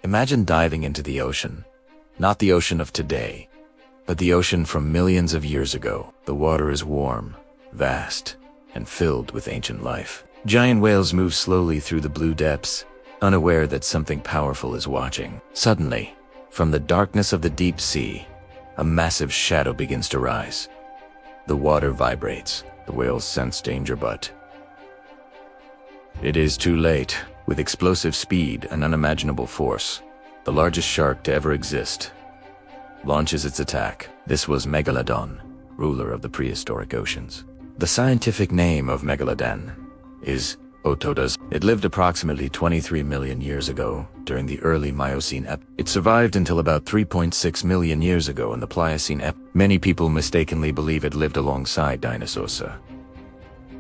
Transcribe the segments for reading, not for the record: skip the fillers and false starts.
Imagine diving into the ocean. Not the ocean of today, but the ocean from millions of years ago. The water is warm, vast, and filled with ancient life. Giant whales move slowly through the blue depths, unaware that something powerful is watching. Suddenly, from the darkness of the deep sea, a massive shadow begins to rise. The water vibrates. The whales sense danger, but it is too late. With explosive speed and unimaginable force, the largest shark to ever exist launches its attack. This was Megalodon, ruler of the prehistoric oceans. The scientific name of Megalodon is Otodas. It lived approximately 23 million years ago during the early Miocene epoch. It survived until about 3.6 million years ago in the Pliocene epoch. Many people mistakenly believe it lived alongside dinosaurs,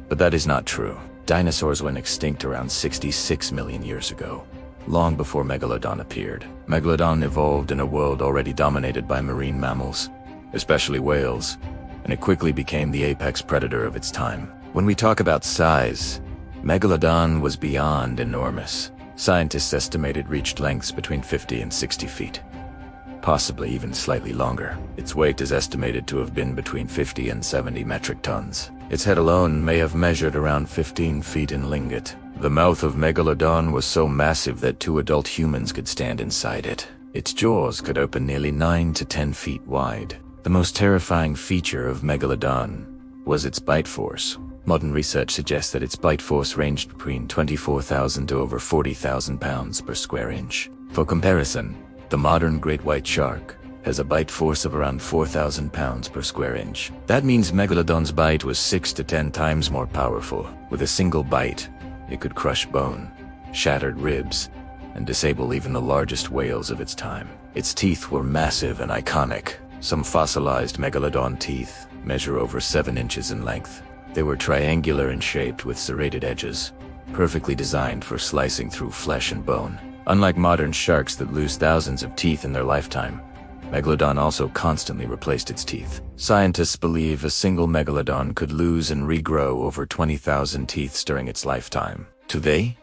but that is not true. Dinosaurs went extinct around 66 million years ago, long before Megalodon appeared. Megalodon evolved in a world already dominated by marine mammals, especially whales, and it quickly became the apex predator of its time. When we talk about size, Megalodon was beyond enormous. Scientists estimate it reached lengths between 50 and 60 feet, possibly even slightly longer. Its weight is estimated to have been between 50 and 70 metric tons. Its head alone may have measured around 15 feet in length. The mouth of Megalodon was so massive that 2 adult humans could stand inside it. Its jaws could open nearly 9 to 10 feet wide. The most terrifying feature of Megalodon was its bite force. Modern research suggests that its bite force ranged between 24,000 to over 40,000 pounds per square inch. For comparison, the modern great white shark has a bite force of around 4,000 pounds per square inch. That means Megalodon's bite was 6 to 10 times more powerful. With a single bite, it could crush bone, shattered ribs, and disable even the largest whales of its time. Its teeth were massive and iconic. Some fossilized Megalodon teeth measure over 7 inches in length. They were triangular and shaped with serrated edges, perfectly designed for slicing through flesh and bone. Unlike modern sharks that lose thousands of teeth in their lifetime, Megalodon also constantly replaced its teeth. Scientists believe a single Megalodon could lose and regrow over 20,000 teeth during its lifetime. Today?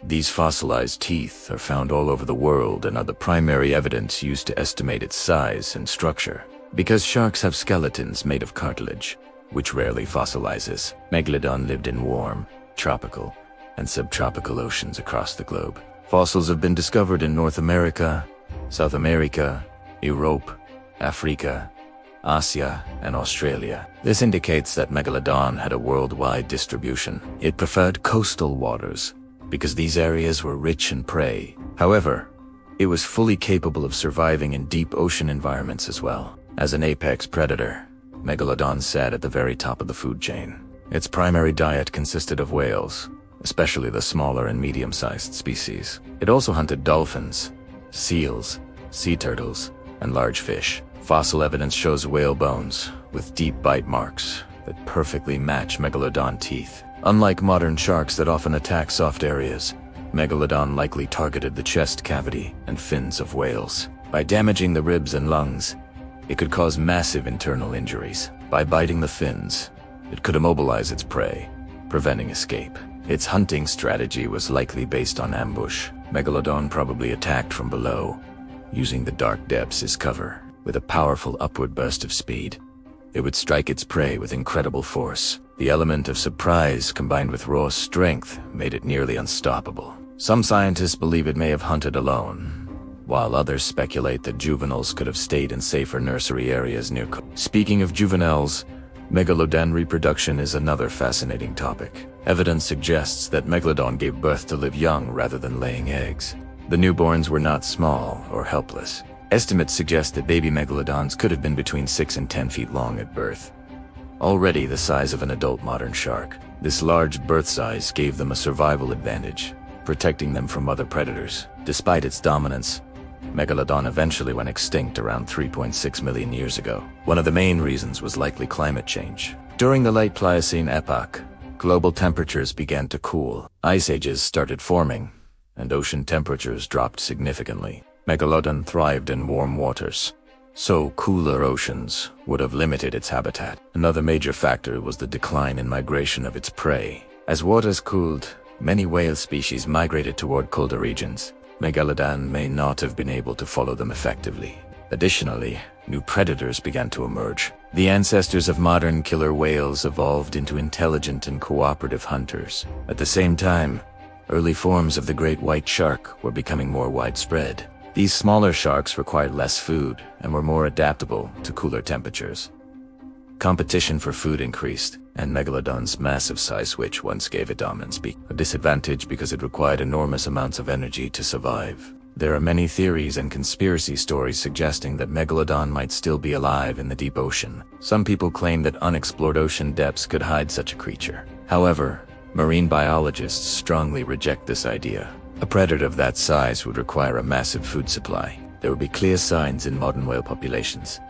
These fossilized teeth are found all over the world and are the primary evidence used to estimate its size and structure. Because sharks have skeletons made of cartilage, which rarely fossilizes, Megalodon lived in warm, tropical, and subtropical oceans across the globe. Fossils have been discovered in North America, South America, Europe, Africa, Asia, and Australia. This indicates that Megalodon had a worldwide distribution. It preferred coastal waters because these areas were rich in prey. However, it was fully capable of surviving in deep ocean environments as well. As an apex predator, Megalodon sat at the very top of the food chain. Its primary diet consisted of whales, especially the smaller and medium-sized species. It also hunted dolphins, seals, sea turtles, and large fish. Fossil evidence shows whale bones with deep bite marks that perfectly match Megalodon teeth. Unlike modern sharks that often attack soft areas, Megalodon likely targeted the chest cavity and fins of whales. By damaging the ribs and lungs, it could cause massive internal injuries. By biting the fins, it could immobilize its prey, preventing escape. Its hunting strategy was likely based on ambush. Megalodon probably attacked from below, using the dark depths as cover. With a powerful upward burst of speed, it would strike its prey with incredible force. The element of surprise combined with raw strength made it nearly unstoppable. Some scientists believe it may have hunted alone, while others speculate that juveniles could have stayed in safer nursery areas near coast. Speaking of juveniles, Megalodon reproduction is another fascinating topic. Evidence suggests that Megalodon gave birth to live young rather than laying eggs. The newborns were not small or helpless. Estimates suggest that baby Megalodons could have been between 6 and 10 feet long at birth, already the size of an adult modern shark. This large birth size gave them a survival advantage, protecting them from other predators. Despite its dominance, Megalodon eventually went extinct around 3.6 million years ago. One of the main reasons was likely climate change. During the late Pliocene epoch, global temperatures began to cool. Ice ages started forming, and ocean temperatures dropped significantly. Megalodon thrived in warm waters, so cooler oceans would have limited its habitat. Another major factor was the decline in migration of its prey. As waters cooled, many whale species migrated toward colder regions. Megalodon may not have been able to follow them effectively. Additionally, new predators began to emerge. The ancestors of modern killer whales evolved into intelligent and cooperative hunters. At the same time, early forms of the great white shark were becoming more widespread. These smaller sharks required less food and were more adaptable to cooler temperatures. Competition for food increased, and Megalodon's massive size, which once gave it dominance, became a disadvantage because it required enormous amounts of energy to survive. There are many theories and conspiracy stories suggesting that Megalodon might still be alive in the deep ocean. Some people claim that unexplored ocean depths could hide such a creature. However, marine biologists strongly reject this idea. A predator of that size would require a massive food supply. There would be clear signs in modern whale populations,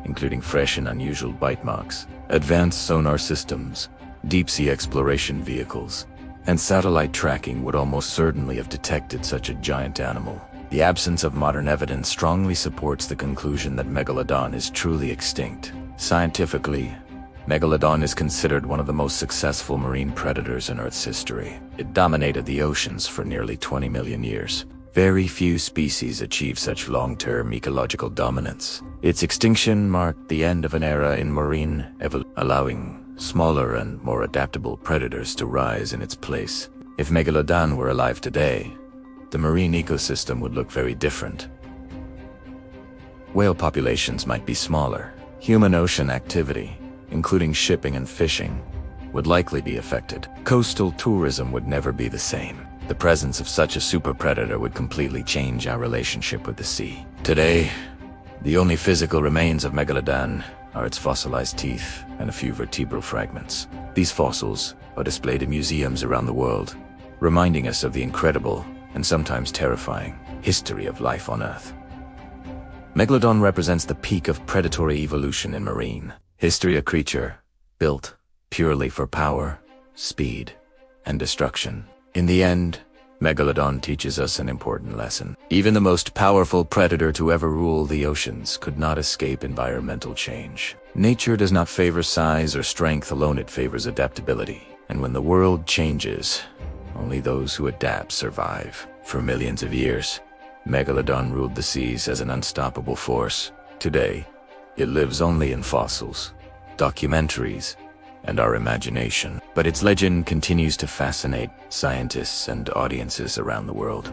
including fresh and unusual bite marks, advanced sonar systems, deep-sea exploration vehicles, and satellite tracking would almost certainly have detected such a giant animal. The absence of modern evidence strongly supports the conclusion that Megalodon is truly extinct. Scientifically, Megalodon is considered one of the most successful marine predators in Earth's history. It dominated the oceans for nearly 20 million years. Very few species achieve such long-term ecological dominance. Its extinction marked the end of an era in marine evolution, allowing smaller and more adaptable predators to rise in its place. If Megalodon were alive today, the marine ecosystem would look very different. Whale populations might be smaller. Human ocean activity, including shipping and fishing, would likely be affected. Coastal tourism would never be the same. The presence of such a super predator would completely change our relationship with the sea. Today, the only physical remains of Megalodon are its fossilized teeth and a few vertebral fragments. These fossils are displayed in museums around the world, reminding us of the incredible and sometimes terrifying history of life on Earth. Megalodon represents the peak of predatory evolution in marine history, a creature built purely for power, speed, and destruction. In the end, Megalodon teaches us an important lesson. Even the most powerful predator to ever rule the oceans could not escape environmental change. Nature does not favor size or strength alone, it favors adaptability. And when the world changes, only those who adapt survive. For millions of years, Megalodon ruled the seas as an unstoppable force. Today, it lives only in fossils, documentaries, and our imagination. But its legend continues to fascinate scientists and audiences around the world.